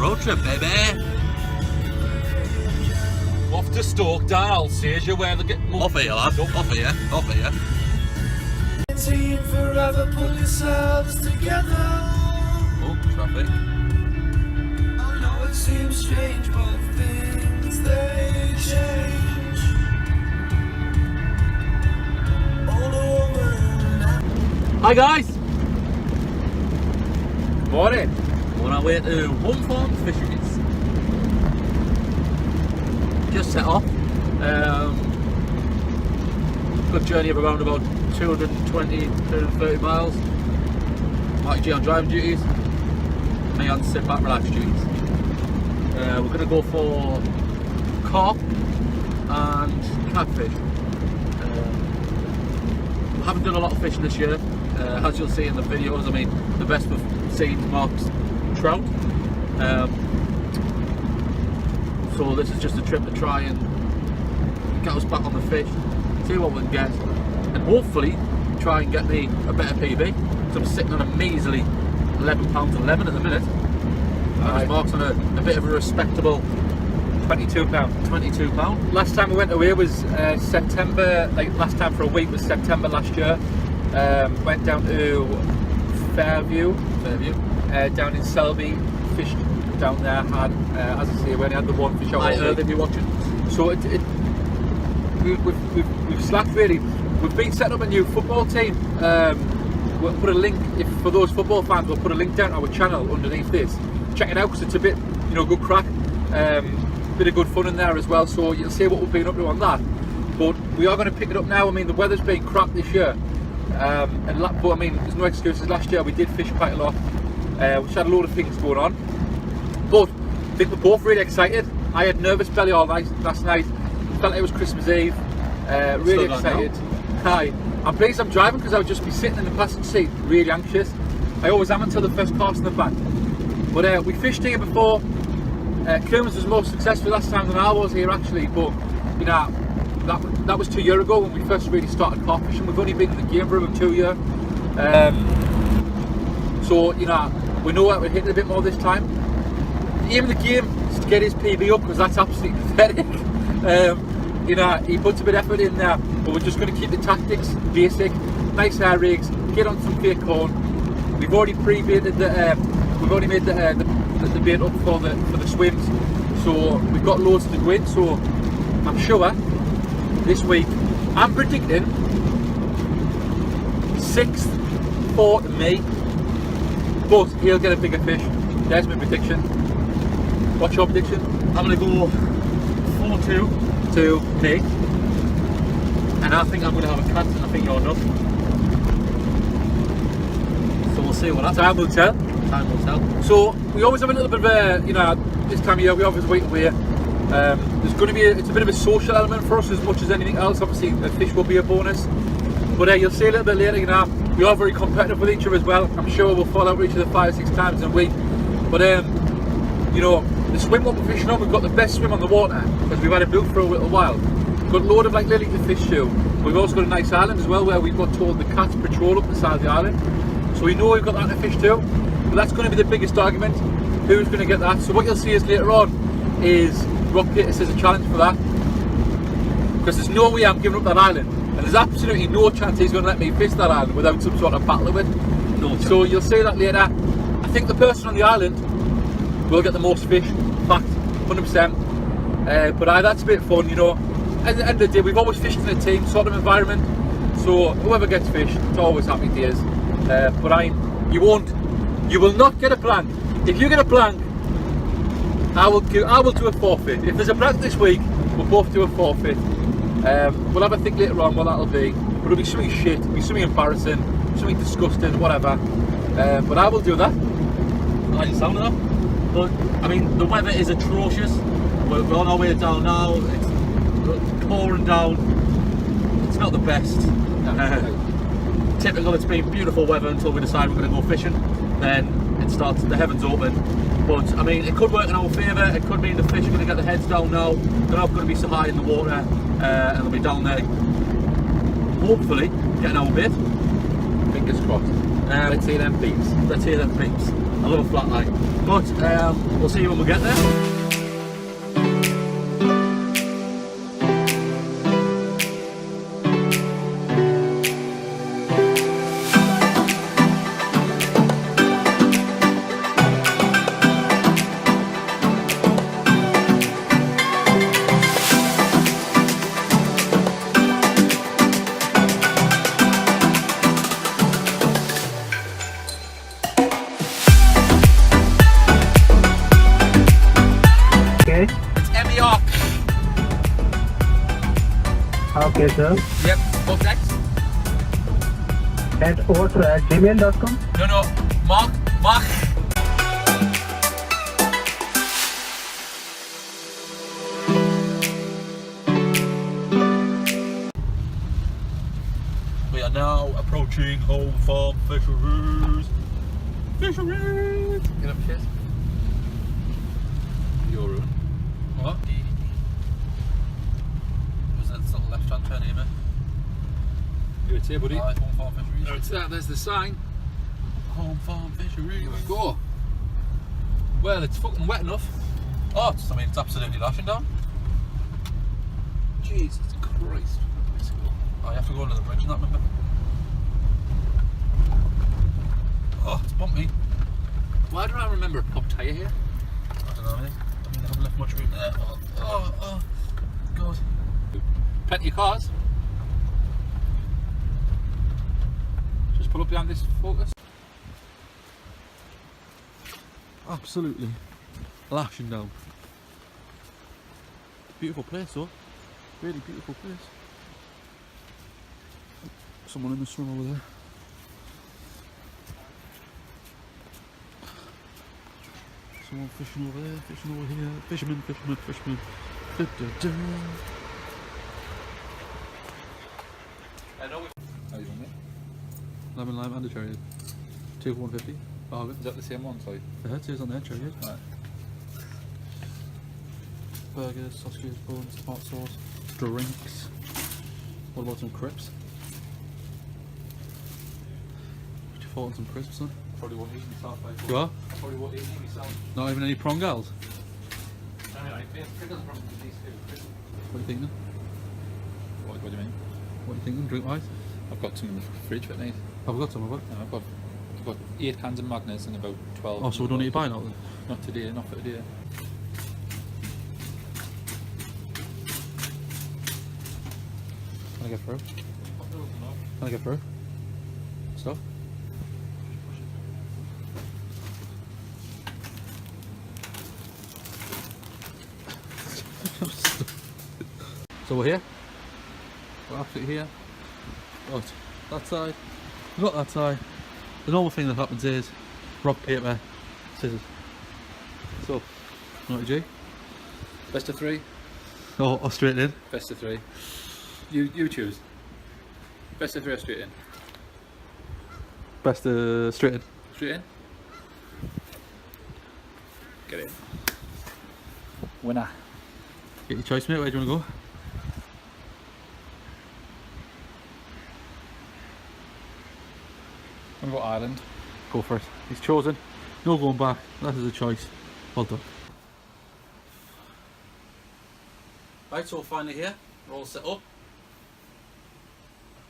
road trip, baby. Off to Stoke, Dan, I'll see as you where they get Off here, lad. Off here. Off here. Team forever pull yourselves together. Oh, traffic. I know it seems strange, but things they change. All over and Hi guys. Morning. On our way to Farm Fisheries. Just set off. Good journey of around about 220, 230 miles. Mark G on driving duties, me on sit back relax duties. We're going to go for carp and catfish. We haven't done a lot of fishing this year, as you'll see in the videos. I mean, the best we've seen is Mark's trout. So this is just a trip to try and get us back on the fish, see what we can get, and hopefully try and get me a better PB. So I'm sitting on a measly £11.11 at the minute. Mark's on a bit of a respectable £22. £22. Last time we went away was September, like last time for a week was September last year. Went down to Fairview, down in Selby, fished down there, had, as I say, when I had the one fish out. I heard that you're watching. So we've slacked really. We've been setting up a new football team. We'll put a link, if for those football fans, we'll put a link down to our channel underneath this. Check it out because it's a bit, good crack. Bit of good fun in there as well. So you'll see what we've been up to on that. But we are going to pick it up now. I mean, the weather's been crap this year. But I mean, there's no excuses. Last year we did fish quite a lot. We had a load of things going on. But I think we're both really excited. I had nervous belly all night last night. Felt like it was Christmas Eve. Really excited. Hi. I'm pleased I'm driving because I would just be sitting in the passenger seat, really anxious. I always am until the first pass in the back. But we fished here before. Kermans was more successful last time than I was here actually. But that was 2 years ago when we first really started carp fishing. We've only been in the game for about 2 years. So we know that we're hitting a bit more this time. The aim of the game is to get his PB up because that's absolutely pathetic. He puts a bit of effort in there, but we're just going to keep the tactics basic. Nice hair rigs, get on some fake corn. We've already pre-baited we've already made the bait up for the swims, so we've got loads to go in. So I'm sure this week I'm predicting 6th, 4 to me, but he'll get a bigger fish. There's my prediction. What's your prediction? I'm going to go 4-2 to me. and I think I'm going to have a cat and I think you're not. So we'll see what happens. Time will tell. Time will tell. So we always have a little bit of a, this time of year we always wait away. There's going to be it's a bit of a social element for us as much as anything else. Obviously the fish will be a bonus, but you'll see a little bit later, we are very competitive with each other as well. I'm sure we'll fall out with each other 5 or 6 times in a week, but the swim what we're fishing on, we've got the best swim on the water because we've had it built for a little while. We've got a load of lily to fish too. We've also got a nice island as well where we've got told the cats patrol up the side of the island, so we know we've got that to fish too. But that's going to be the biggest argument, who's going to get that. So what you'll see is later on is rock paper scissors challenge for that, because there's no way I'm giving up that island, and there's absolutely no chance he's going to let me fish that island without some sort of battle with it. No chance. So you'll see that later. I think the person on the island will get the most fish, fact, 100%. But that's a bit fun, At the end of the day, we've always fished in a team sort of environment, so whoever gets fish, it's always happy days. You will not get a blank. If you get a blank, I will do a forfeit. If there's a blank this week, we'll both do a forfeit. We'll have a think later on what that'll be, but it'll be something shit, it'll be something embarrassing, something disgusting, whatever. But I will do that. I like the sound of that. But I mean, the weather is atrocious. We're on our way down now. It's pouring down. It's not the best. Typical. It's been beautiful weather until we decide we're going to go fishing. Then it starts. The heavens open. But I mean, it could work in our favour. It could mean the fish are going to get their heads down now. They're not going to be so high in the water, and they'll be down there. Hopefully, getting our bait. Fingers crossed. Let's hear them beeps. Let's hear them beeps. I love a flat line. But we'll see you when we get there. Okay, sir. Yep, what's next? At what? At gmail.com? No, Mark. We are now approaching home farm fisheries. Fisheries! Get up, shit. Your room. What? Was that little left hand turn here, mate? You're here, buddy. Home farm fisheries. There's that. There's the sign. Home farm fisheries. Here we go. Well, it's fucking wet enough. Oh, it's absolutely lashing down. Jesus Christ. Oh, you have to go under the bridge and that, remember? Oh, it's bumpy. Why do I remember a pop tyre here? I don't know, mate. They haven't left much room there. Oh, God. Plenty of cars. Just pull up behind this Focus. Absolutely lashing down. Beautiful place, though. Really beautiful place. Someone in the swim over there. Someone fishing over there, fishing over here. Fishermen. Da, da, da. I know. How you doing, mate? Lemon lime and a cherry. 2 for 150. Oh, Is that the same one? Sorry. the head is on there, cherry. Right. Burgers, sausages, buns, hot sauce, drinks. What about some crisps? What you thought on some crisps, son? Probably won't eat myself. You are? I probably won't eat myself. Not even any prawn gals? Anyway, pickles from these two. What are you thinking? What do you mean? What are you thinking, drink wise? I've got some in the fridge for night. I've got some of it. I've got 8 cans of Magners and about 12. Oh, so we don't need to buy now then? Not today, not for today. Can I get through? Can I get through? Stuff? So we're here. We're absolutely here. Right, that side. We've got that side. The normal thing that happens is rock, paper, scissors. So, what do you do? Best of 3. Or straight in. Best of 3. You choose. Best of 3 or straight in? Best straight in. Straight in? Get in. Winner. Get your choice, mate. Where do you want to go? I'm going to go Ireland. Go for it. He's chosen. No going back. That is a choice. Well done. Right, so we're finally here. We're all set up.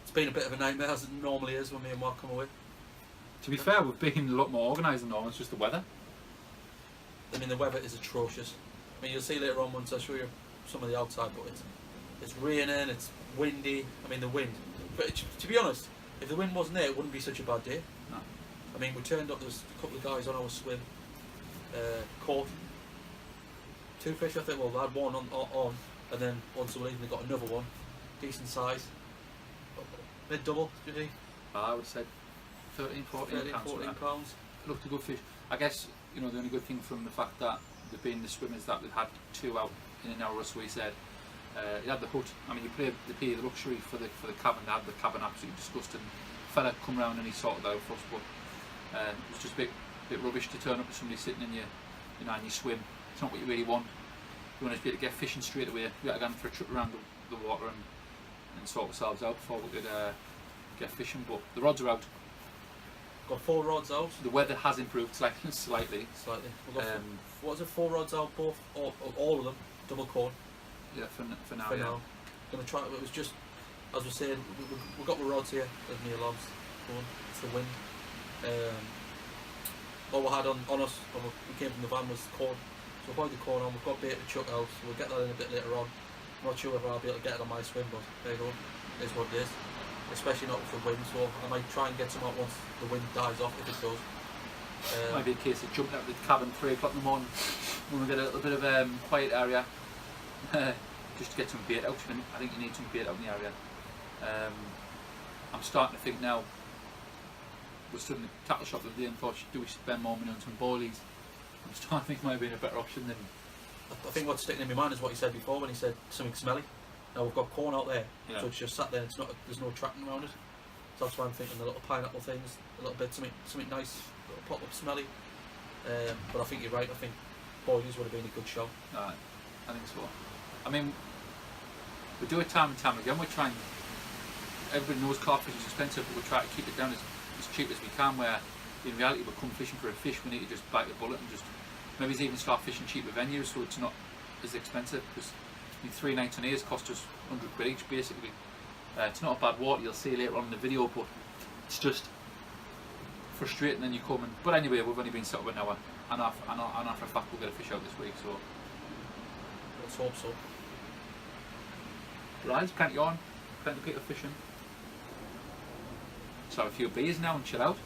It's been a bit of a nightmare, as it normally is when me and Mark come away. To be fair, we've been a lot more organised than normal. It's just the weather. I mean, the weather is atrocious. I mean, you'll see later on once I show you some of the outside, but it's raining, it's windy. I mean, the wind. But to be honest, if the wind wasn't there, it wouldn't be such a bad day. No. I mean, we turned up, there's a couple of guys on our swim, caught 2 fish, I think. Well, they had one on, and then once they were leaving, they got another one, decent size, mid-double, do you think? I would say 13, 14 pounds. Looked a good fish. I guess, you know, the only good thing from the fact that they've been the swimmers that we've had 2 out in an hour, as we said. You had the hut. I mean, you pay the luxury for the cabin. They had the cabin absolutely disgusting. Fella come round and he sorted it out for us, but it was just a bit rubbish to turn up to somebody sitting in your, you know, and you swim. It's not what you really want. You want to be able to get fishing straight away. We had to go for a trip around the water and sort ourselves out before we could get fishing. But the rods are out. got 4 rods out. The weather has improved slightly. Slightly. We've got what was it? 4 rods out, both, all of them, double cone. Yeah, for now. For now. Gonna try. It was just, as we said, we got the rods here as near lobs. It's the wind. All we had on us when we came from the van was corn. So we've got the corn on. We've got bait to chuck out. So we'll get that in a bit later on. I'm not sure whether I'll be able to get it on my swim, but there you go. It is what it is. Especially not with the wind. So I might try and get some out once the wind dies off, if it does. Might be a case of jumping out of the cabin 3 o'clock in the morning when we get a little bit of quiet area, just to get some bait out. I think you need some bait out in the area. I'm starting to think now. We're stood in the tackle shop the other day and thought, do we spend more money on some boilies? I'm starting to think it might have been a better option than. I think what's sticking in my mind is what he said before when he said something smelly. Now we've got corn out there, yeah. so it's just sat there. It's not. There's no tracking around it. So that's why I'm thinking the little pineapple things, a little bit something nice, a little pop up smelly. But I think you're right. I think boilies would have been a good show. I think so. I mean, we do it time and time again. We're trying. Everybody knows carp fish is expensive, but we try to keep it down as cheap as we can. Where in reality, we come fishing for a fish, we need to just bite the bullet and just maybe even start fishing cheaper venues, so it's not as expensive. Because 3 nights on here cost us 100 quid each, basically. It's not a bad water. You'll see later on in the video, but it's just frustrating. Then you come and. But anyway, we've only been set up an hour, and after a fact, we'll get a fish out this week. So let's hope so. Right, there's plenty on, plenty of people fishing. So have a few beers now and chill out.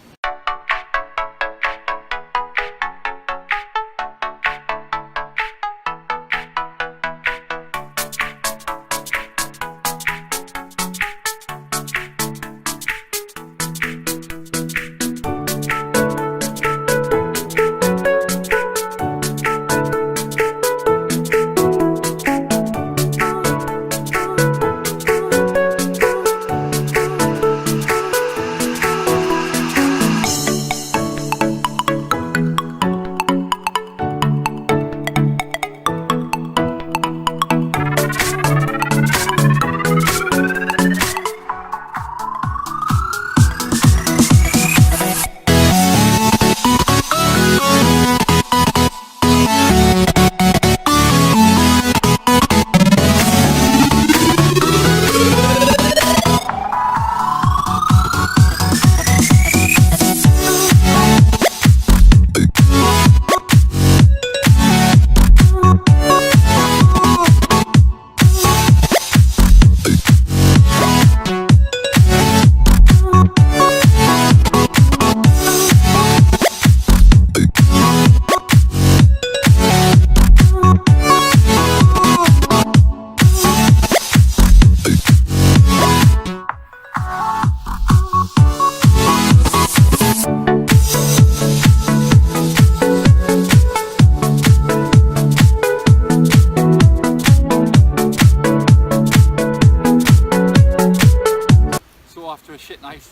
After a shit night,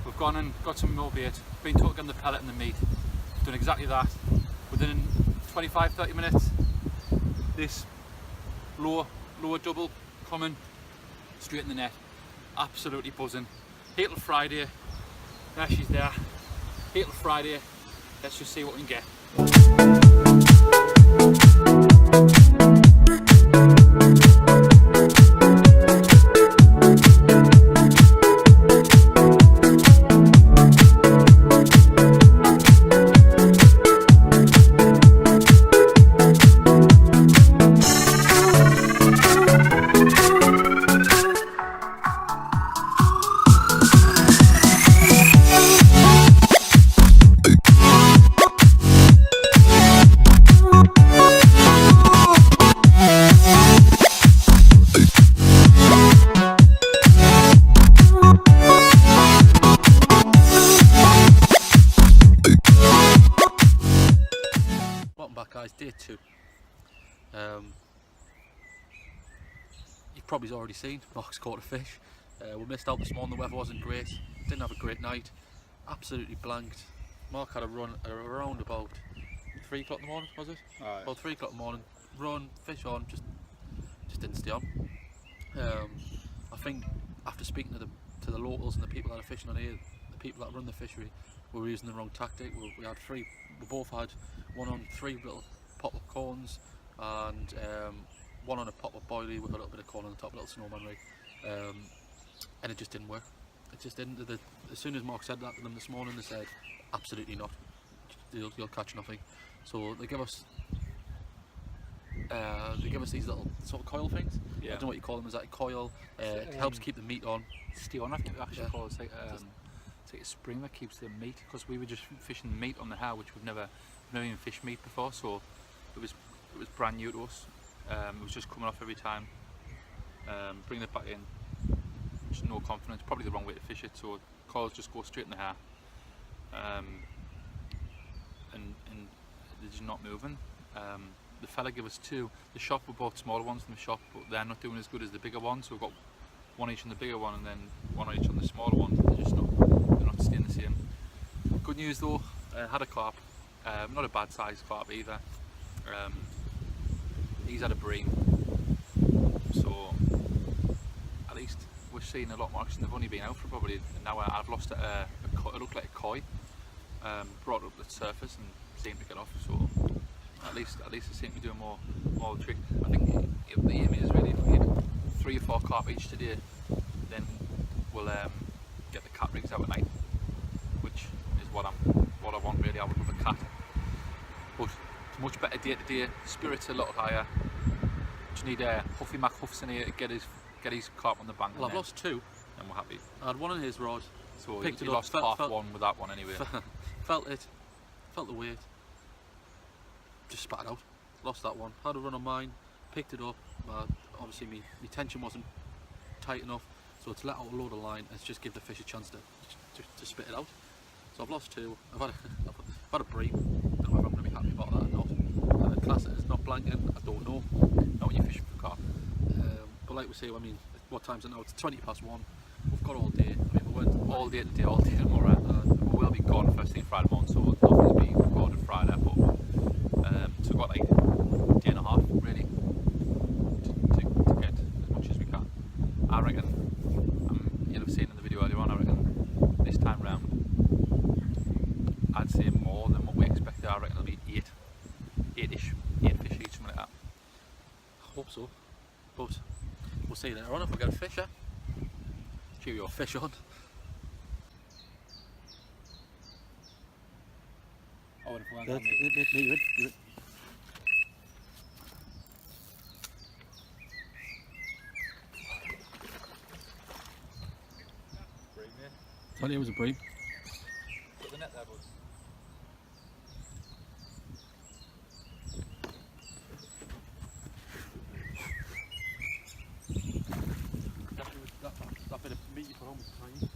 we've gone and got some more bait, been talking the pellet and the meat, done exactly that. Within 25-30 minutes, this lower double coming straight in the net, absolutely buzzing. Hylton Friday, there she's there, Hylton Friday, let's just see what we can get. Guys, day 2. You've probably already seen Mark's caught a fish. We missed out this morning, the weather wasn't great, didn't have a great night, absolutely blanked. Mark had a run around about 3 o'clock in the morning, was it? Oh, yeah. About 3 o'clock in the morning, run, fish on, just didn't stay on. I think after speaking to the locals and the people that are fishing on here, the people that run the fishery were using the wrong tactic. We had three, we both had one on 3 little pop-up corns and one on a pop-up boilie with a little bit of corn on the top, a little snowman rig, and it just didn't work. It just didn't. As soon as Mark said that to them this morning, they said, absolutely not, you'll catch nothing. So they give us these little sort of coil things. I don't know what you call them. Is that a coil? It helps keep the meat on. Steel on, I think we actually call it. It's like a spring that keeps the meat, because we were just fishing meat on the How, which we've never even fished meat before, so it was brand new to us. It was just coming off every time. Bringing it back in, just no confidence. Probably the wrong way to fish it. So coils just go straight in the How, and they're just not moving. The fella gave us 2. The shop, we bought smaller ones from the shop, but they're not doing as good as the bigger ones. So we've got 1 each on the bigger one and then 1 each on the smaller one. They're not staying the same. Good news though, had a carp, not a bad sized carp either. He's had a bream, so at least we're seeing a lot more action. They've only been out for probably an hour. I've lost it looked like a koi, brought it up to the surface and seemed to get off. So at least they seem to be doing more of the trick. I think the aim is really, if we get 3 or 4 carp each today, then we'll get the cat rigs out at night, which is what I want really. I would love a cat, but it's much better day to day. Spirit's a lot higher. Just need Huffy Mac Huffs in here to get his carp on the bank. Well, I've lost 2, and we're happy. I had 1 on his rod, So picked he it up, lost half one with that one anyway. felt the weight, just spat it out. Lost that one. Had a run on mine, picked it up. Obviously, my tension wasn't tight enough, so to let out a load of line and just give the fish a chance to spit it out. So I've lost 2. I've had a bream. Don't know if I'm going to be happy about that or not. Class it as not blanking. I don't know. Not when you're fishing for carp. But like we say, I mean, what time is it now? It's 20 past 1. We've got all day. I mean, we went all day today, all day tomorrow. We will be gone first thing Friday morning, so nothing's being recorded Friday. But so we've got like a day and a half really to get as much as we can. I reckon, you'll have seen in the video earlier on, I reckon this time round I'd say more than what we expected. I reckon it'll be 8 fish each, something like that. I hope so, but we'll see later on if we get a fish. Cheerio. Fish on. Oh, and if we went You're down the- good. Bream, yeah. Thought it was a bream. Put the net there, bud. That bit of meat you put on was tiny.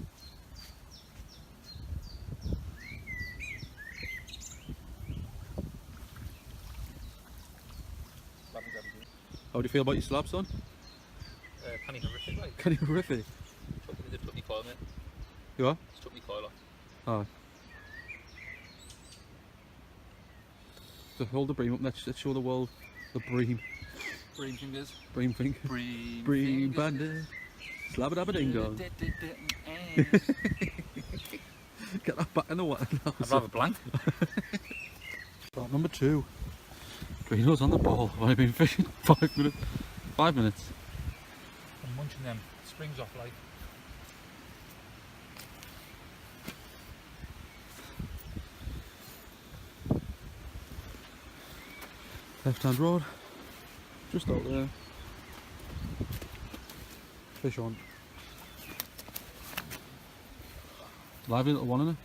How do you feel about your slab, son? Penny horrific, like. Kind of horrific. They took me coil, mate. You are? Just took me coil off. Oh. So hold the bream up, let's show the world the bream. Bream fingers. Bream finger. Bream. Bream bandit. Slab it up a ding dong. Get that back in the water now. I'd rather blank. Spot number 2. Drino's on the ball. I've only been fishing 5 minutes. 5 minutes. I'm munching them springs off like. Left hand rod. Just out there. Fish on. Lively little one, isn't it?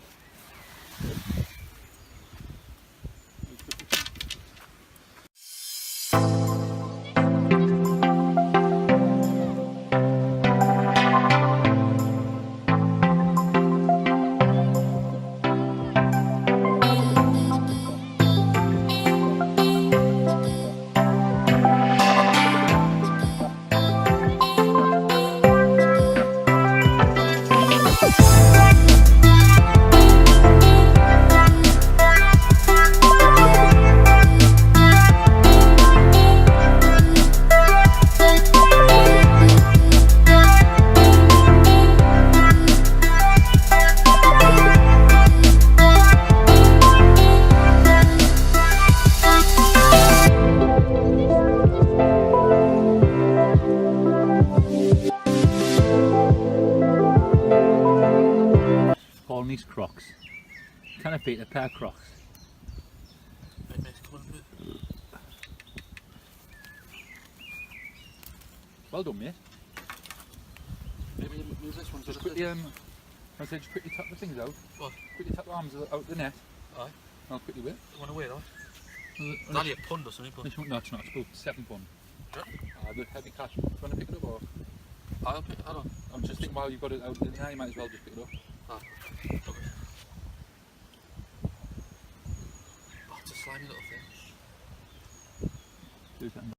all these Crocs. Kind of beat a pair of Crocs. Right, mate, come on a bit. Well done, mate. Maybe move this one. Just quickly, I said, just quickly tap the things out. What? Quickly tap the arms out the net. Aye. I'll quickly wait. You want to wait, right? It's only a pond or something, but... No, it's not. It's about 7 pound. Yeah. Good heavy catch. Do you want to pick it up or? I'll pick it, I don't. I'm just thinking while you've got it out in there, you might as well just pick it up. Ah, okay. Oh, it's a slimy little thing. Do something.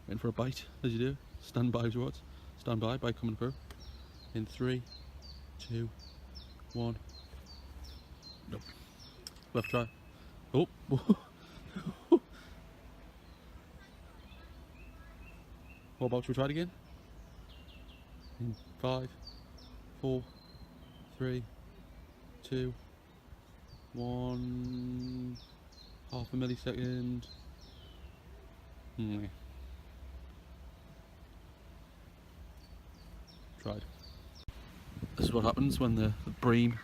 Waiting for a bite, as you do. Stand by, what? Stand by, bite coming through. In 3, 2, 1. Nope. We'll have to try. Oh! What about, should we try it again? In 5, 4, 3, 2, 1. Half a millisecond. Tried. This is what happens when the bream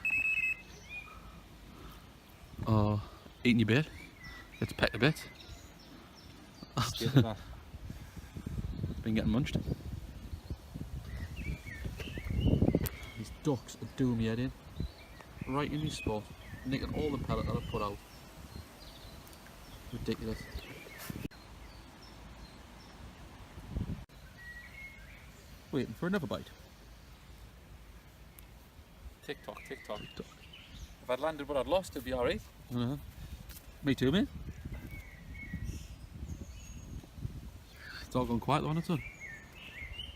are eating your bait. Gets pecked a bit. Been getting munched. These ducks are doing me head in. Right in his spot, nicking all the pellet that I've put out. Ridiculous. Waiting for another bite. Tick tock, tick tock. If I'd landed what I'd lost, it'd be alright. Me too, mate. It's all gone quiet on its own.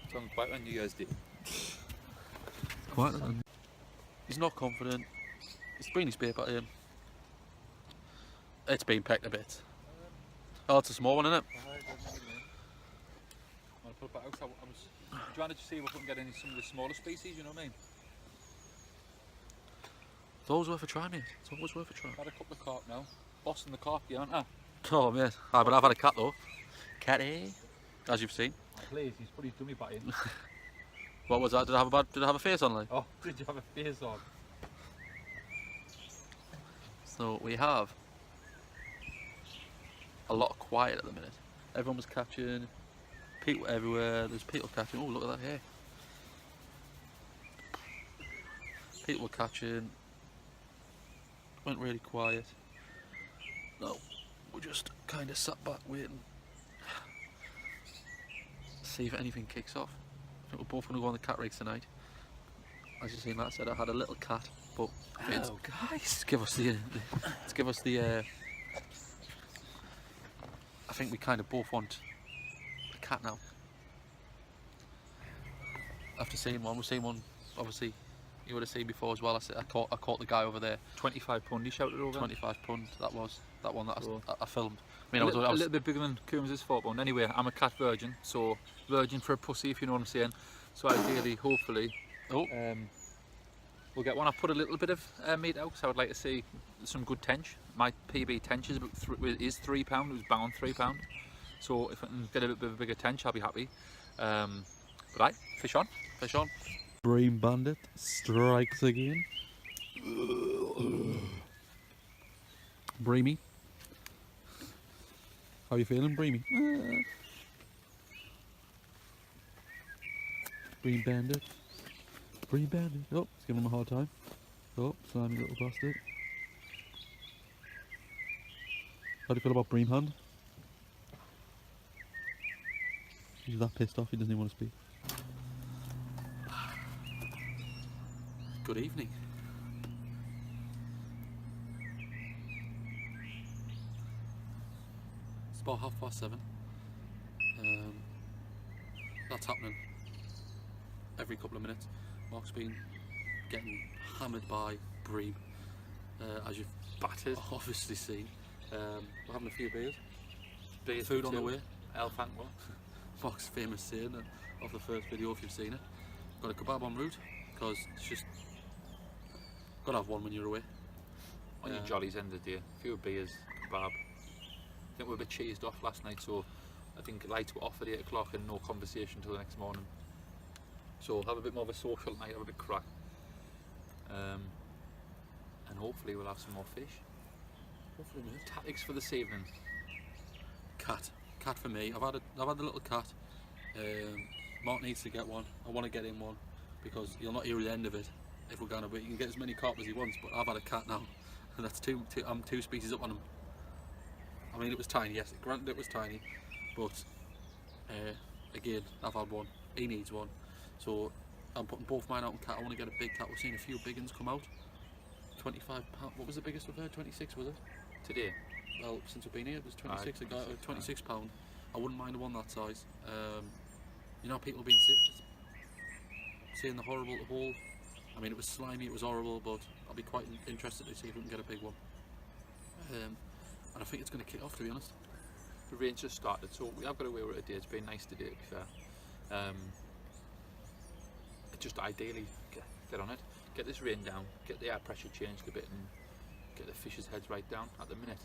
It's on quite when you guys did. Quiet on. He's not confident. He's bringing his bait back in. It's been pecked a bit. Oh, it's a small one, isn't it? I'll put it back out. I was trying to see if we can get some of the smaller species, you know what I mean? It's always worth a try, mate. It's always worth a try. I've had a couple of carp now. Bossing the carp, aren't I? Oh, mate. Aye, but I've had a cat though. Catty, as you've seen. Please, he's put his dummy back in. What was that? Did I have a face on, like? Oh, did you have a face on? So we have a lot of quiet at the minute. Everyone was catching. People everywhere. There's people catching. Oh, look at that here. People were catching. Went really quiet. No, we just kind of sat back waiting. See if anything kicks off. I think we're both going to go on the cat race tonight. As you've seen, like I said, I had a little cat, but Hello, guys. give us the I think we kind of both want a cat now. After seeing one, we've seen one. Obviously, you would have seen before as well. I caught the guy over there. 25 pound he shouted over. 25 pound. That was that one that Cool. I filmed. I mean, A I was little bit bigger than Coombs' 4 pound. Anyway, I'm a cat virgin, so virgin for a pussy, if you know what I'm saying. So ideally, hopefully, we'll get one. I put a little bit of meat out, so I would like to see some good tench. My PB tench is about is £3. It was bound £3. So if I can get a bit of a bigger tench, I'll be happy. But aye, fish on. fish on. Bream bandit strikes again. Breamy. How are you feeling, Breamy? Bream bandit. Bream bandit. Oh, it's giving him a hard time. Oh, slimy little bastard. How do you feel about Bream hand? He's that pissed off he doesn't even want to speak. Good evening. It's about 7:30. That's happening every couple of minutes. Mark's been getting hammered by Bream, as you've Battered. obviously seen. We're having a few beers. Beers Food for on the two. way. Elephant one. Mark's famous saying of the first video, if you've seen it. Got a kebab en route, because it's just got to have one when you're away. On your jollies end of the day. A few beers, kebab. I think we were a bit cheesed off last night, so I think lights were off at 8 o'clock and no conversation till the next morning. So have a bit more of a social night, have a bit of crack. And hopefully we'll have some more fish. Hopefully, mate. Tactics for this evening. Cat for me. I've had the little cat. Mark needs to get one. I want to get him one because you'll not hear the end of it if we're going to. But you can get as many carp as he wants. But I've had a cat now, and that's I'm 2 species up on him. I mean, it was tiny. Yes, granted it was tiny, but again, I've had one. He needs one, so I'm putting both mine out on cat. I want to get a big cat. We've seen a few big ones come out. £25. What was the biggest we've heard? 26 was it? Today? Well, since we've been here, it was 26. £26. I wouldn't mind one that size. You know, people have been saying the horrible haul. I mean, it was slimy, it was horrible, but I'll be quite interested to see if we can get a big one. And I think it's going to kick off, to be honest. The rain's just started, so we have got away with it today. It's been nice today, to be fair. Just ideally get on it, get this rain down, get the air pressure changed a bit, and get the fish's heads right down. At the minute,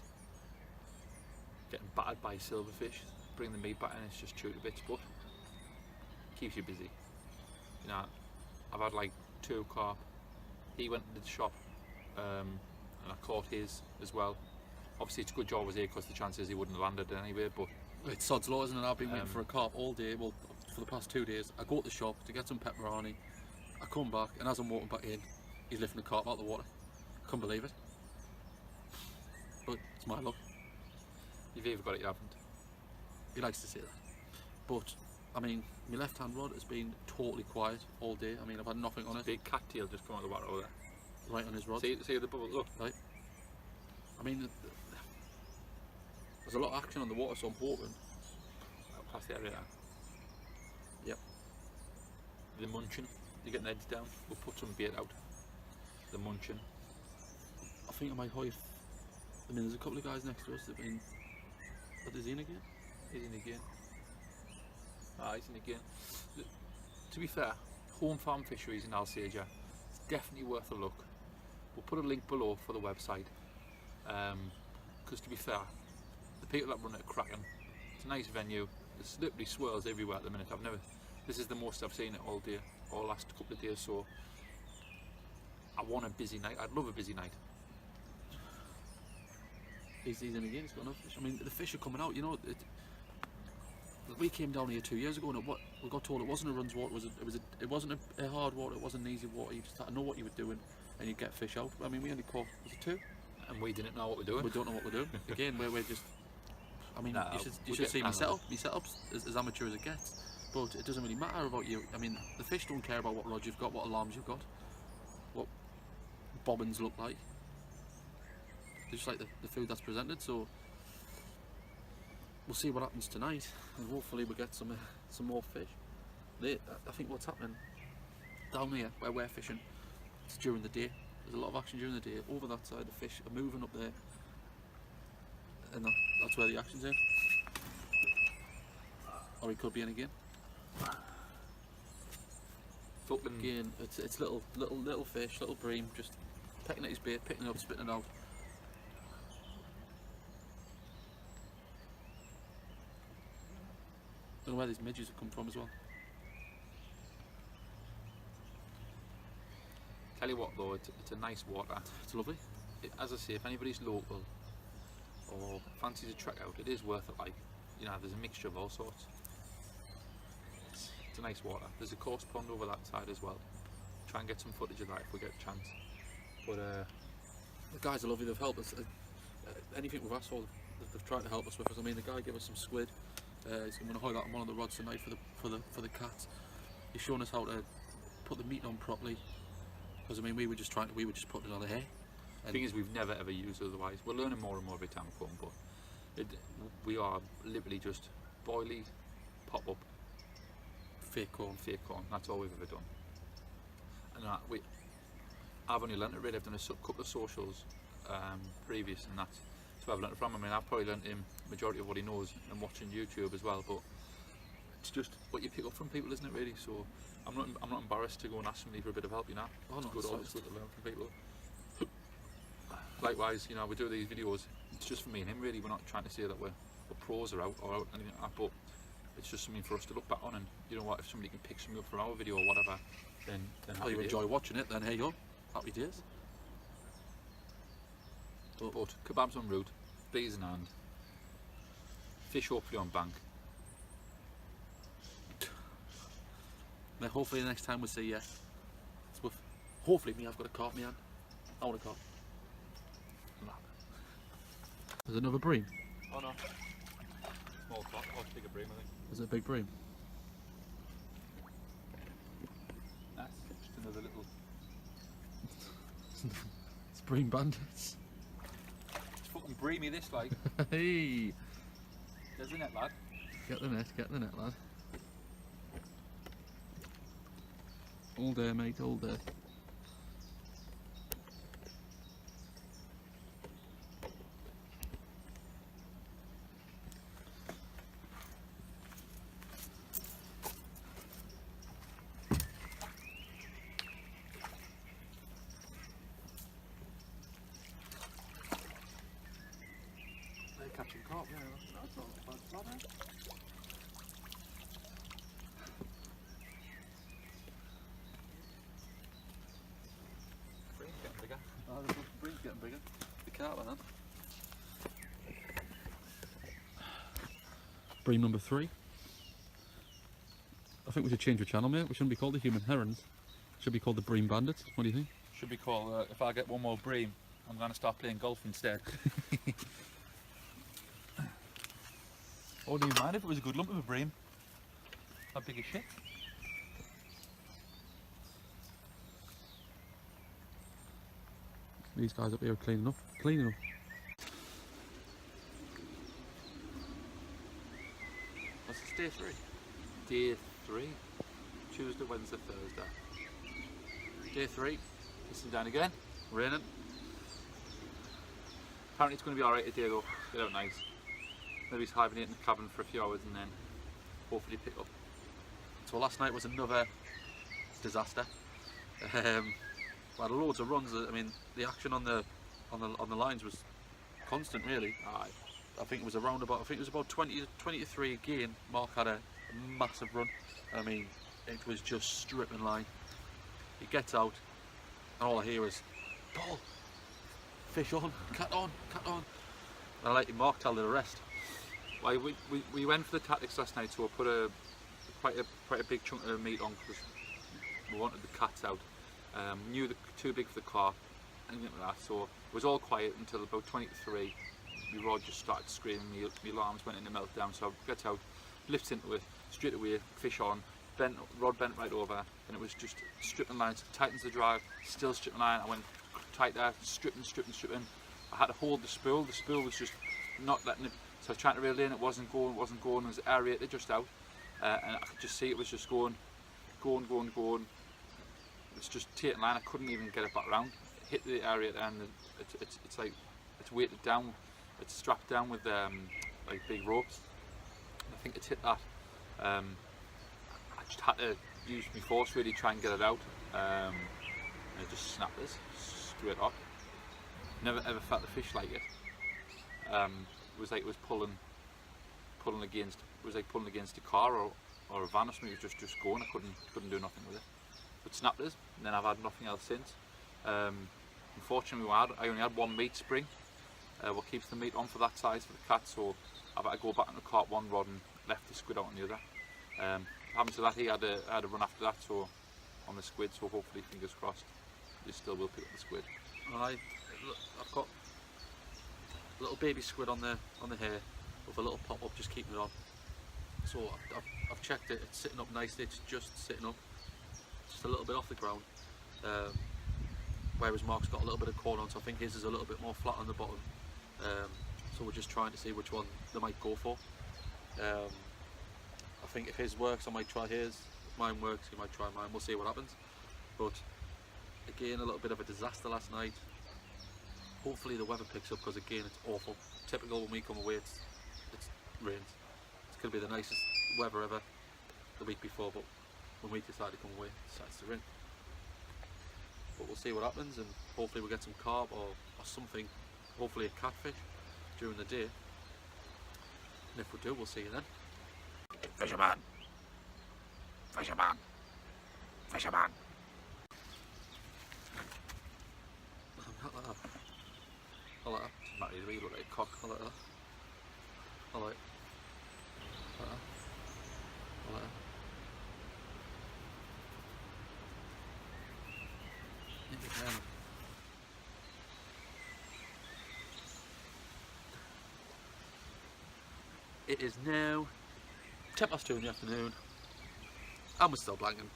getting battered by silverfish, bring the meat back in, it's just chewed to bits, but keeps you busy. You know, I've had like 2 carp. He went to the shop and I caught his as well. Obviously it's a good job I was here because the chances he wouldn't have landed anyway, but it's sod's law, isn't it? I've been waiting for a carp all day, well, for the past 2 days. I go to the shop to get some pepperoni, I come back, and as I'm walking back in, he's lifting the carp out of the water. I couldn't believe it. But it's my luck. you've either got it, you haven't. He likes to say that. But, I mean, my left-hand rod has been totally quiet all day. I mean, I've had nothing on it. Big cattail just come out of the water over there. Right on his rod. See the bubbles, look. Right. I mean, there's a lot of action on the water, so I'm hoping. Past the area there. Yep. The munching, you're getting the heads down. We'll put some bait out. The munching. I think I might hoif. I mean, there's a couple of guys next to us that have been. But is he in again? He's in again. He's in again. To be fair, Home Farm Fisheries in Alsager, it's definitely worth a look. We'll put a link below for the website. Because to be fair, the people that run it are cracking. It's a nice venue. There's literally swirls everywhere at the minute. This is the most I've seen it all day, all last couple of days. So I want a busy night. I'd love a busy night. He's in again. He's got enough fish. I mean, the fish are coming out. You know, we came down here 2 years ago, and we got told it wasn't a runs water. It wasn't a hard water. It wasn't an easy water. You just had to know what you were doing, and you get fish out. I mean, we only caught, was it 2? And we didn't know what we're doing. We don't know what we're doing. Again, we're just. I mean, No, you should see me setup. My setup's as amateur as it gets, but it doesn't really matter about you. I mean, the fish don't care about what rods you've got, what alarms you've got, what bobbins look like. They just like the food that's presented. So we'll see what happens tonight, and hopefully we'll get some more fish. I think what's happening down here where we're fishing, it's during the day. There's a lot of action during the day. Over that side, the fish are moving up there, and that's where the action's in. Or he could be in again. Fucking Again, it's little fish, little bream, just pecking at his bait, picking it up, spitting it out. I don't know where these midges have come from as well. Tell you what though, it's a nice water. It's lovely. As I say, if anybody's local or fancies a trek out, it is worth it. Like, you know, there's a mixture of all sorts. It's a nice water. There's a coarse pond over that side as well. Try and get some footage of that if we get a chance. But The guys are lovely. They've helped us. Anything we've asked for, they've tried to help us with. I mean, the guy gave us some squid. He's going to hoil that on one of the rods tonight for the cats. He's showing us how to put the meat on properly. Because I mean, we were just putting it on the hay. the thing is, we've never ever used it otherwise. We're learning more and more every time we come, but we are literally just boilies, pop up, Fake corn. That's all we've ever done. And I've only learnt it really. I've done a couple of socials previous, and that's where I've learnt it from. I mean, I've probably learnt him majority of what he knows and watching YouTube as well. But it's just what you pick up from people, isn't it? Really. So I'm not embarrassed to go and ask somebody for a bit of help. You know, Oh, it's no, good, it's always good to learn from people. Likewise, you know, we do these videos. It's just for me and him, really. We're not trying to say that we're or pros are out or anything like that, but it's just something for us to look back on, and you know what, if somebody can pick something up for our video or whatever, then Oh, happy you days. enjoy watching it, then here you go. Happy days. But kebabs en route, bees in hand, fish hopefully on bank. Now, hopefully the next time we see you, it's with, hopefully me, I've got a carp in my hand. I want a carp. There's another bream. Oh no. Small carp, oh, it's bigger bream I think. Is it a big bream? Nice, just another little... It's bream bandits. It's fucking breamy this like. Hey! There's the net lad. Get the net, lad. All day, mate, all day. They're catching carp, yeah, that's not a bad plan, eh? Bream's getting bigger. Oh, the bream's getting bigger. The carp, man. Bream number 3. I think we should change the channel, mate. We shouldn't be called the Human Herons. It should be called the Bream Bandits. What do you think? Should be called, if I get one more bream, I'm going to start playing golf instead. Oh, do you mind if it was a good lump of a bream? How big is shit? These guys up here are cleaning up. What's this, day 3? Day 3. Tuesday, Wednesday, Thursday. Day 3. Kissing down again. Raining. Apparently it's going to be alright today though. Get out nice. Maybe hibernate in the cabin for a few hours and then hopefully pick up. So last night was another disaster. We had loads of runs. I mean, the action on the lines was constant, really. Aye. I think it was around about. I think it was about 20 to 3 again. Mark had a massive run. I mean, it was just stripping line. He gets out, and all I hear is, "Paul, fish on, cat on, cat on." And I let Mark tell the rest. Well, we went for the tactics last night, so I put quite a big chunk of meat on because we wanted the cats out. Knew they're too big for the carp, anything like that. So it was all quiet until about 20 to 3. My rod just started screaming. My alarms went into meltdown. So I got out, lifts into it straight away, fish on, rod bent right over, and it was just stripping lines. Tightens the drive, still stripping line. I went tighter, stripping. I had to hold the spool. The spool was just not letting it. So I was trying to reel in, it wasn't going, it was aerated just out, and I could just see it was just going. It's just taking line, I couldn't even get it back round. It hit the aerator and it's like, it's weighted down, it's strapped down with like big ropes. And I think it's hit that. I just had to use my force really, try and get it out, and it just snapped us straight off. Never ever felt the fish like it. It was like it was pulling against. It was like pulling against a car or a van or something. It was just going. I couldn't do nothing with it. But snapped us, and then I've had nothing else since. Unfortunately, I only had one meat spring. What keeps the meat on for that size for the cat? So I've had to go back on the carp one rod and left the squid out on the other. Having to that, he had a run after that. So on the squid. So hopefully, fingers crossed, he still will pick up the squid. I've got a little baby squid on the hair with a little pop up, just keeping it on. So I've checked it. It's sitting up nicely. It's just sitting up, just a little bit off the ground. Whereas Mark's got a little bit of corn on, so I think his is a little bit more flat on the bottom. So we're just trying to see which one they might go for. I think if his works, I might try his. If mine works, he might try mine. We'll see what happens. But again, a little bit of a disaster last night. Hopefully the weather picks up, because again, it's awful. Typical when we come away, it's rains. It's going to be the nicest weather ever the week before, but when we decide to come away, it starts to rain. But we'll see what happens, and hopefully we'll get some carp or something, hopefully a catfish during the day. And if we do, we'll see you then. Fisherman! Fisherman! Fisherman! Not like that. I like that. Doesn't matter either way, you look like a cock. I like that. I like that. I like that. It is now 2:10 in the afternoon and we're still blanking.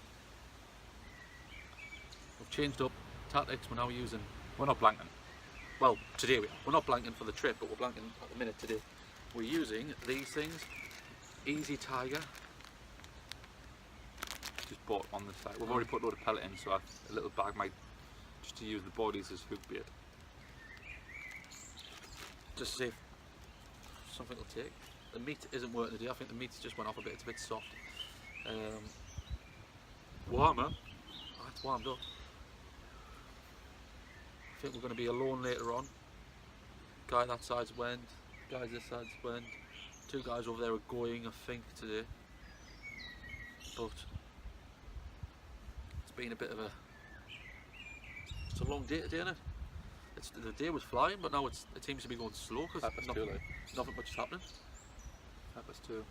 We've changed up tactics, we're now using, We're not blanking. well today we are. We're not blanking for the trip, but we're blanking at the minute today. We're using these things, Easy Tiger. Just bought on the site. We've already put a load of pellet in, so a little bag might just to use the bodies as hook bait. Just to see if something will take. The meat isn't working today, I think the meat's just went off a bit, it's a bit soft. Warmer. Oh, it's warmed up. I think we're going to be alone later on. Guy that side's went, guys this side's went. Two guys over there are going, I think, today. But it's been a bit of a... It's a long day today, isn't it? The day was flying, but now it seems to be going slow because nothing much is happening. That's too.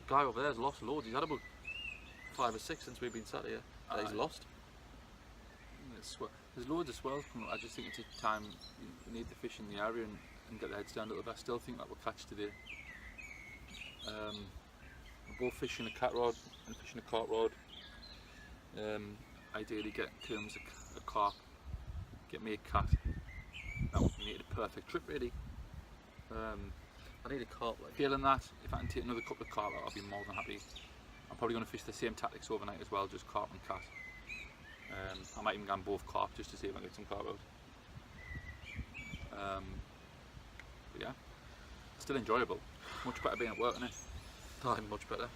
The guy over there's lost loads. He's had about 5 or 6 since we've been sat here. And he's lost. There's loads of swells coming up. I just think it's a time we need the fish in the area and get the heads down a little bit. I still think that we'll catch today. We're both fishing a cat rod and fishing a carp rod. Ideally get Coombs a carp, get me a cat. That would make it a perfect trip really. I need a carp like. Feeling that, if I can take another couple of carp out, I'll be more than happy. I'm probably going to fish the same tactics overnight as well, just carp and cat. I might even go on both carp just to see if I can get some carp out. But yeah, still enjoyable. Much better being at work, isn't it? Time much better.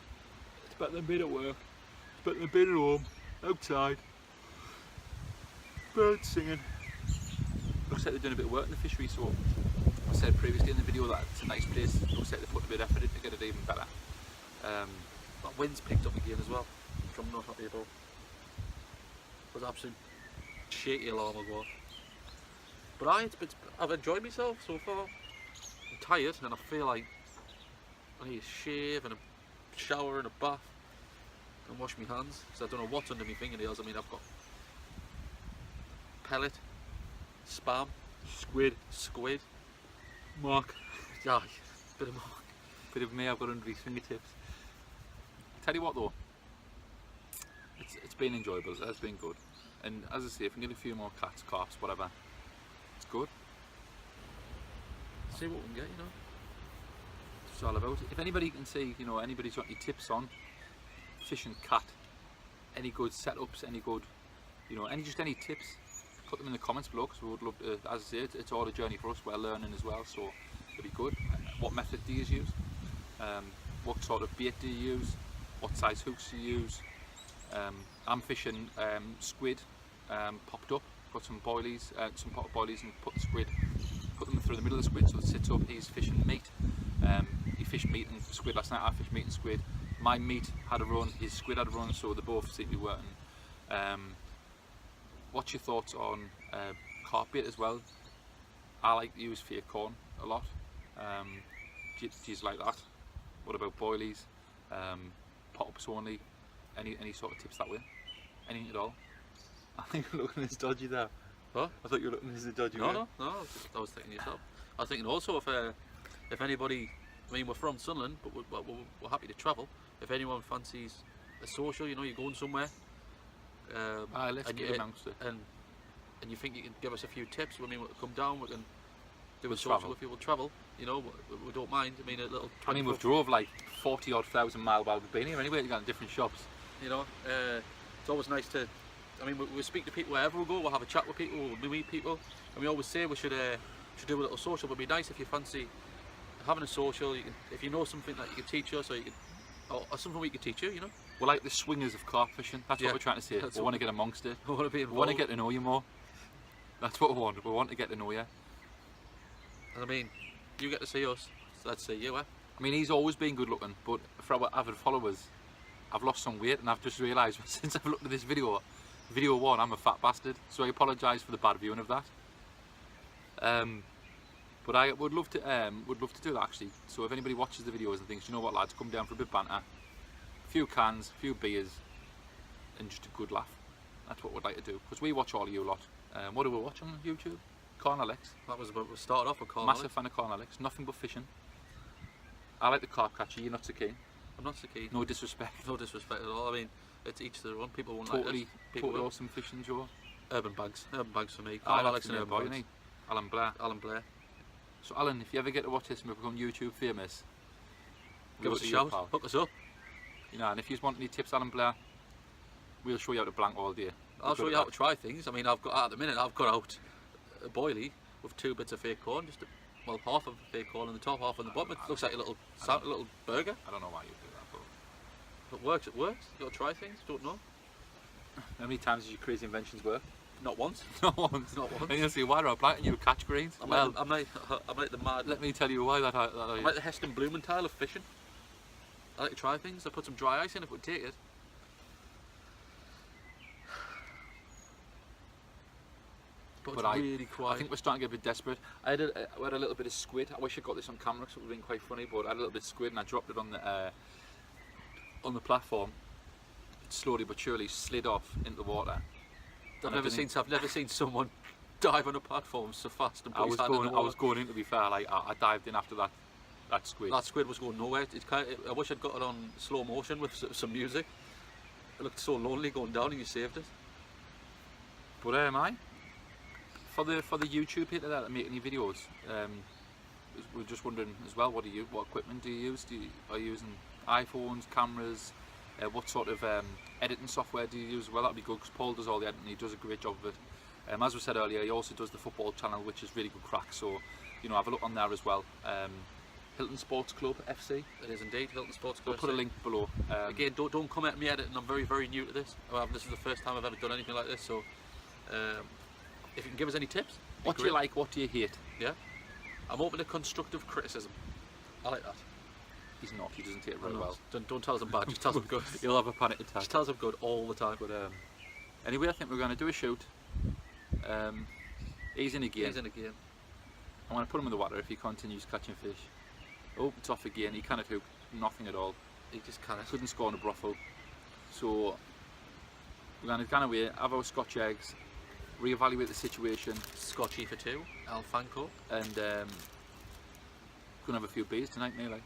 It's better than being at work. It's better than being at home, outside. Birds singing. Looks like they're doing a bit of work in the fishery, so I said previously in the video that it's a nice place. Looks like they put a bit of effort in to get it even better. That wind's picked up again as well, which I'm not happy about. It was absolute shaky alarm ago. But I've enjoyed myself so far. I'm tired and I feel like I need a shave and a shower and a bath and wash my hands because I don't know what's under my fingernails. I mean, I've got pellet, spam, squid, Mark. yeah, bit of mark. Bit of me I've got under these fingertips. Tell you what though, it's been enjoyable, it has been good. And as I say, if we can get a few more cats, carps, whatever, it's good. See what we can get, you know. It's all about it. If anybody can see, you know, anybody's got any tips on fishing cat, any good setups, any good, you know, any tips, put them in the comments below because we would love to, as I say, it's all a journey for us, we're learning as well, so it'll be good. What method do you use? What sort of bait do you use? What size hooks do you use? I'm fishing squid, popped up, got some boilies, some pot boilies and put them through the middle of the squid so it sits up. He's fishing meat. He fished meat and squid last night, I fished meat and squid. My meat had a run, his squid had a run, so they both seem to be working. What's your thoughts on carp bait as well? I like to use fear corn a lot. Do you like that? What about boilies? Pop-ups only? Any sort of tips that way? Anything at all? I think you're looking as dodgy there. What? I thought you were looking as a dodgy way. No, I was thinking yourself. I was thinking also if anybody, I mean we're from Sunderland, but we're happy to travel. If anyone fancies a social, you know, you're going somewhere, let's get amongst it. And you think you can give us a few tips, I mean we'll come down, we can do a We'll social travel. if you will travel, you know, we don't mind. I mean a little 20 I mean, we've drove like 40,000 miles while we've been here anyway to go to different shops. you know, it's always nice to, I mean we speak to people wherever we go, we'll have a chat with people, we'll meet people, and we always say we should do a little social, but it'd be nice if you fancy having a social, if you know something that you can teach us, or something we can teach you, you know. We're like the swingers of carp fishing, that's Yeah, what we're trying to say. that's We what want to get amongst it. We want to be We involved. want to get to know you more. That's what we want to get to know you. And I mean, you get to see us, so let's see you, eh? I mean, he's always been good looking, but for our avid followers, I've lost some weight, and I've just realised since I've looked at this video, video 1, I'm a fat bastard. So I apologise for the bad viewing of that. But I would love to do that actually. So if anybody watches the videos and thinks, you know what, lads, come down for a bit of banter, a few cans, a few beers, and just a good laugh. That's what we'd like to do, because we watch all of you lot. What do we watch on YouTube? Corn Alex. That was about, we started off with Corn Massive Alex. fan of Corn Alex. Nothing but fishing. I like the carp catcher. You're not so keen. I'm not so keen. No disrespect. No disrespect at all. I mean, it's each their own. People won't Totally, like this. People totally will. awesome fishing, Joe. Urban bags for me. Corn Alan Alex and Alex urban boy, bags. innit? Alan Blair. Alan Blair. So Alan, if you ever get to watch this and become YouTube famous, Give we'll us a see you, shout. pal. Hook us up. You know, and if you want any tips, Alan Blair, we'll show you how to blank all day. I'll show you how to try things. I mean, I've got at the minute. I've got out a boilie with 2 bits of fake corn, just well, half of fake corn in the top, half on the bottom. It looks like a little burger. I don't know why you do that, but If it works, it works. You got to try things. Don't know. how many times did your crazy inventions work? Not once. Not once. Not once. And you'll see why I'm planting you catch greens. I'm Well, like the mad. let me tell you why that I'm like the Heston Blumenthal of fishing. I like to try things. I put some dry ice in if it would take it. But it's really quiet. I think we're starting to get a bit desperate. I had a little bit of squid. I wish I got this on camera because it would have been quite funny, but I had a little bit of squid and I dropped it on the platform. It slowly but surely slid off into the water. I've never seen someone dive on a platform so fast and put his hand in the I water. was going in, to be fair, like I dived in after that squid. That squid was going nowhere. I wish I'd got it on slow motion with some music. It looked so lonely going down, and you saved it. But for the YouTube people that are making your videos, we're just wondering as well, what equipment do you use? Are you using iPhones, cameras? What sort of editing software do you use? Well, that'd be good because Paul does all the editing. He does a great job of it. As we said earlier, he also does the football channel, which is really good crack. So, you know, have a look on there as well. Hylton Sports Club FC. It is indeed Hylton Sports We'll Club. put a link below. Again, don't come at me editing. I'm very, very new to this. This is the first time I've ever done anything like this. So, if you can give us any tips, What do you like? What do you hate? Yeah, I'm open to constructive criticism. I like that. He's not. He doesn't take it very No, well. Don't tell us I'm bad. Just tell us I'm good. He'll have a panic attack. Just tell us I'm good all the time. But anyway, I think we're going to do a shoot. He's in again. He's in again. I want to put him in the water if he continues catching fish. Oh, it's off again. He cannot hook. Nothing at all. He just can't. Couldn't score in a brothel. So we're going to go away, have our Scotch eggs, reevaluate the situation, Scotchy for 2. Alfanco. and gonna have a few beers tonight, nearly.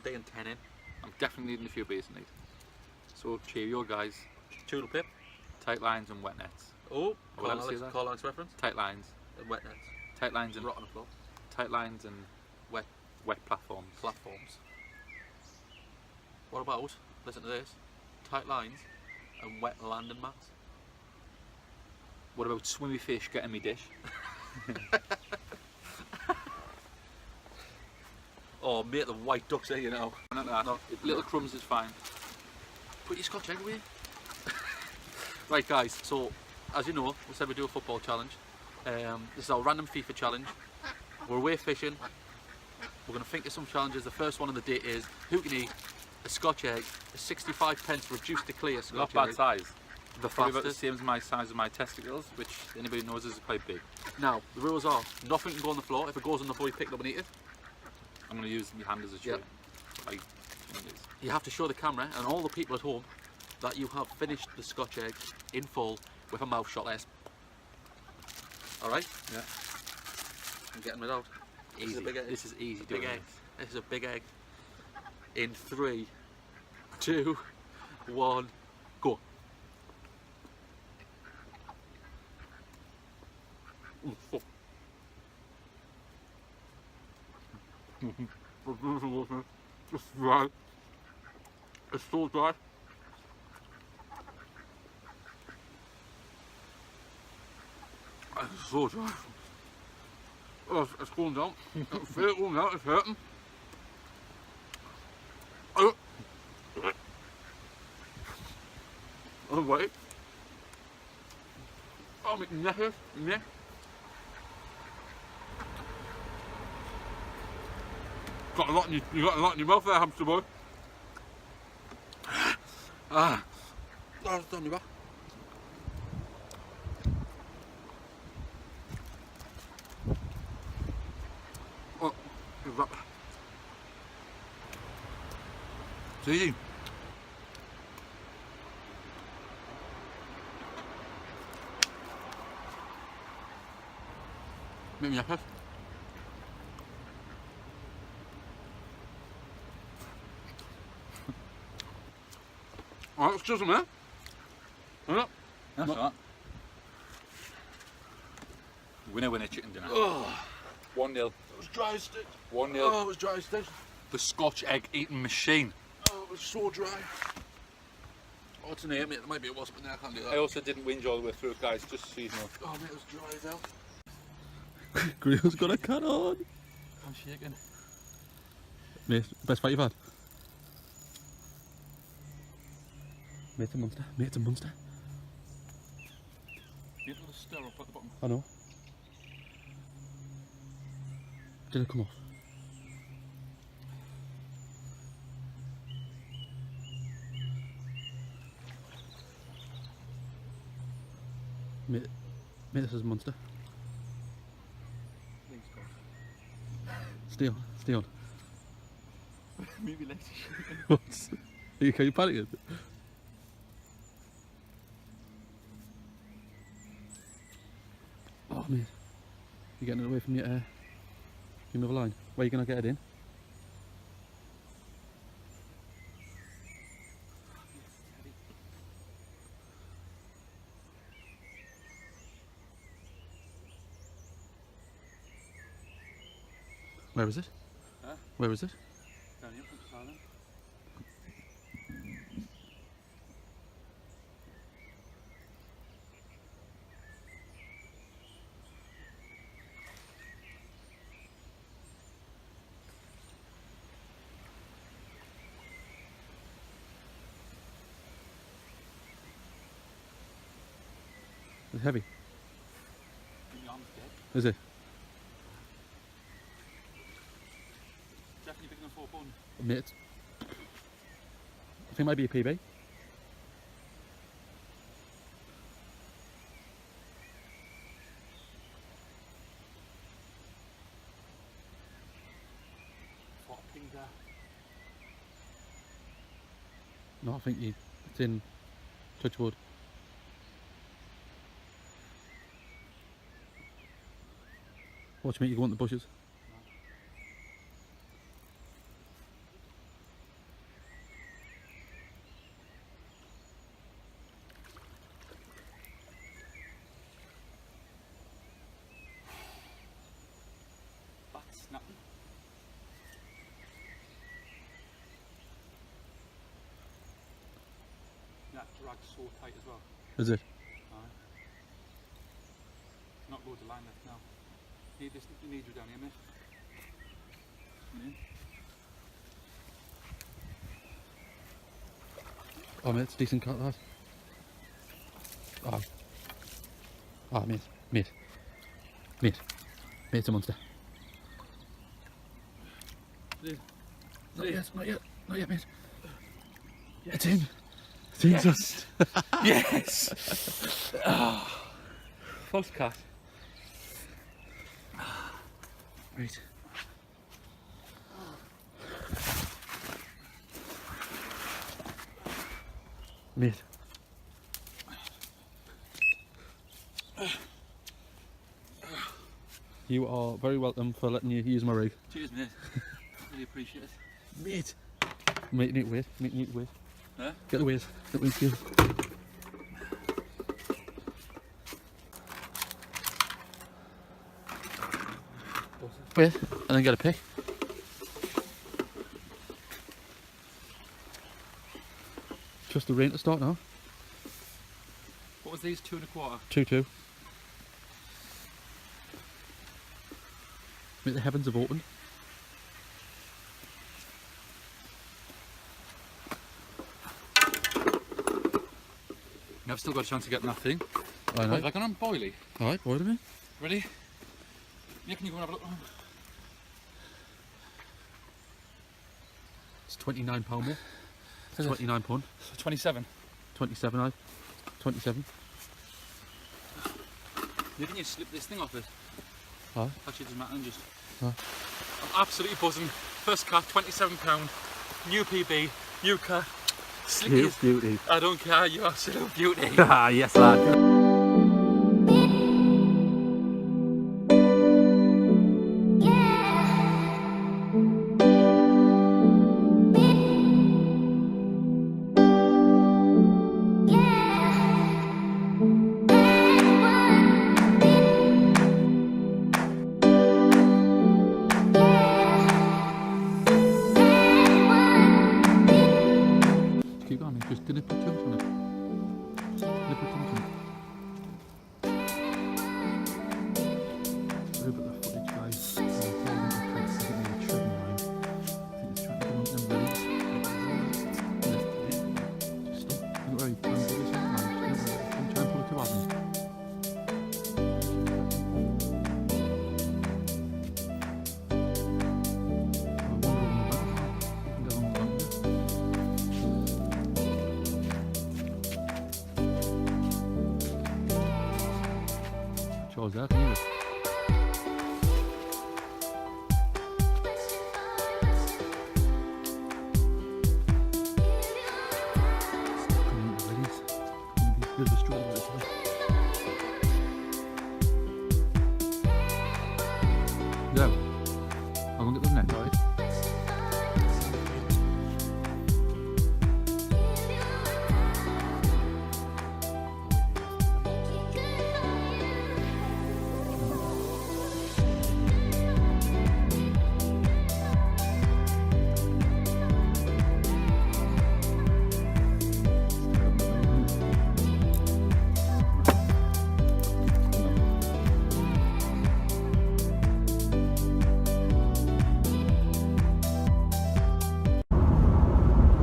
Day and 10 in. I'm definitely needing a few beers tonight. So cheerio, guys. Toodle pip. Tight lines and wet nets. Oh, Will I say that? Call Alex reference. Tight lines. And wet nets. Tight lines and Rot on the floor. tight lines and Wet wet platforms. platforms. What about, listen to this, tight lines and wet landing mats? What about swimmy fish getting me dish? Oh, mate, the white ducks here, you know. No. Little crumbs is fine. Put your Scotch egg away. Right, guys, so as you know, we said we do a football challenge. This is our random FIFA challenge. We're away fishing. We're going to think of some challenges. The first one of the day is who can eat a Scotch egg, a 65p reduced to clear Not Scotch bad egg. size. The Probably about the fastest. same as my size of my testicles, which anybody knows is quite big. Now, the rules are nothing can go on the floor. If it goes on the floor, you pick it up and eat it. I'm going to use my hand as a show. Yep. Like, You have to show the camera and all the people at home that you have finished the Scotch egg in full with a mouth shot less. Alright? Yeah. I'm getting it out. This is Easy. a big egg. This is easy Big doing egg. this. This is a big egg. In 3, 2, 1, go. It's dry. It's so dry. It's so dry. Oh, it's going down. It's going down. It's hurting. Oh wait. Oh my neck. Neck. Got a lot in you got a lot in your mouth there, hamster boy. Ah, oh, it's on your back. Oh, look at that. It's easy. Make me happy. Oh, it's just a minute. That's right. Winner chicken dinner. Oh, 1-0. it was dry as stitch. 1-0. Oh, it was dry as stitch. The Scotch egg eating machine. Oh, it was so dry. Oh, it's an air, mate. There might be a wasp in there. I can't do that. I also didn't whinge all the way through, guys, just so you know. Oh, mate, it was dry as hell. Grill's got a cut on. I'm shaking. Mate, best fight you've had? Mate's a monster. Mate's a monster. You have to stir up at the bottom. I know. Did it come off? Mate, this is a monster. Stay on, stay on. Maybe later. What? Are you panicking? Oh mate, you're getting it away from your other line. Where are you going to get it in? Where is it? Huh? Where is it? Down here, put the silent. It's heavy. The arm's dead. Is it? Definitely bigger than 4 pound. Mate, I think it might be a PB. What a ping there. No, I think it's in touch wood. Watch me, you go in the bushes. That's snapping. That drag's so tight as well. Is it? Not loads of line left now. Need this, you need you down here, mate. Oh mate, it's a decent cut that. Oh. Oh mate, mate. Mate. Mate's a monster. Not yet, not yet, not yet mate. Yes. It's in. It's in. Yes. Yes. Oh. False cat. Right. Mate. You are very welcome for letting you use my rig. Cheers, mate. Really appreciate it. Mate. Mate, you need to wait. Mate, you need to wait. Huh? Get the weight. Get the weight to you. Wait, and then get a pick. Trust the rain to start now. What was these, 2 1/4? 2-2. Mate, the heavens have opened. I've still got a chance of getting that thing. I know. Wait, like on boilie. Alright, boil me. Ready? Yeah, can you go and have a look? It's £29 more. It's Is it? £29. 27. 27, aye. 27. You didn't slip this thing off it. Aye. Actually, it doesn't matter. Just. Aye. I'm absolutely buzzing. First cat, £27. New PB, new cat. Slicky as- Beauty. I don't care. You absolute beauty. Ah, yes, lad. Keep going, just didn't put chunks on it. Didn't put chunks on it. Sorry about the footage, guys. I think it's trying to go on them bellies. Just stop. Don't worry, try and put this on, man. Just don't worry. Don't try and pull it too hard. Shows that, can you? Yeah, I'm gonna get the net, alright?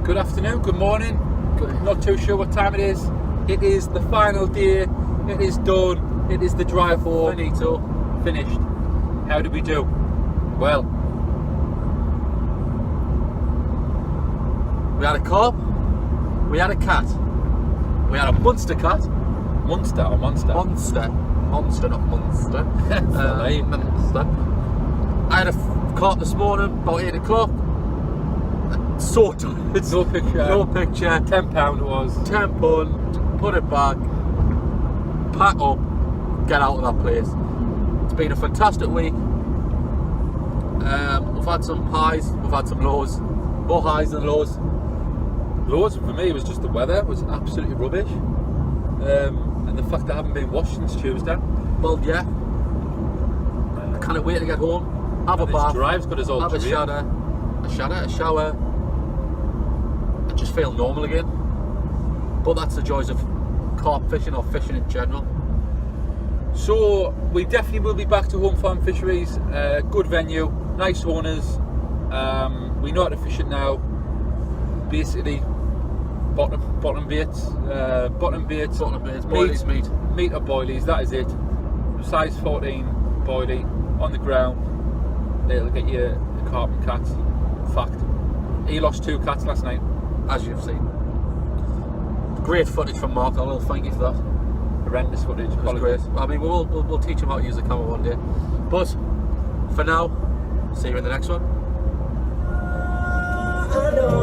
Good afternoon, good morning. Not too sure what time it is. It is the final day. It is done. It is the drive home. Finito. Finished. How did we do? Well, We had a carp. We had a cat. We had a monster cat. Monster or monster? Monster, not monster. Funny. Monster. I had a carp this morning, about 8 o'clock. So tired. No picture. No picture. £10 it was. £10, put it back, pack up, get out of that place. It's been a fantastic week. We've had some highs, we've had some lows. More highs than lows. Loads for me was just the weather was absolutely rubbish. And the fact that I haven't been washed since Tuesday. Well, yeah. I can't wait to get home, have a And bath, this drive's got us all have a drained. shower, and just feel normal again. But that's the joys of carp fishing or fishing in general. So we definitely will be back to home farm fisheries. Good venue, nice owners. We know how to fish it now. Basically, bottom baits, Boilies meat. or boilies. That is it. Size 14 boilie on the ground. They'll get you a carp and cat. Fact. He lost 2 cats last night. As you've seen. Great footage from Mark, I will thank you for that. Horrendous footage. It was great. I mean, we'll teach him how to use the camera one day. But for now, see you in the next one. I know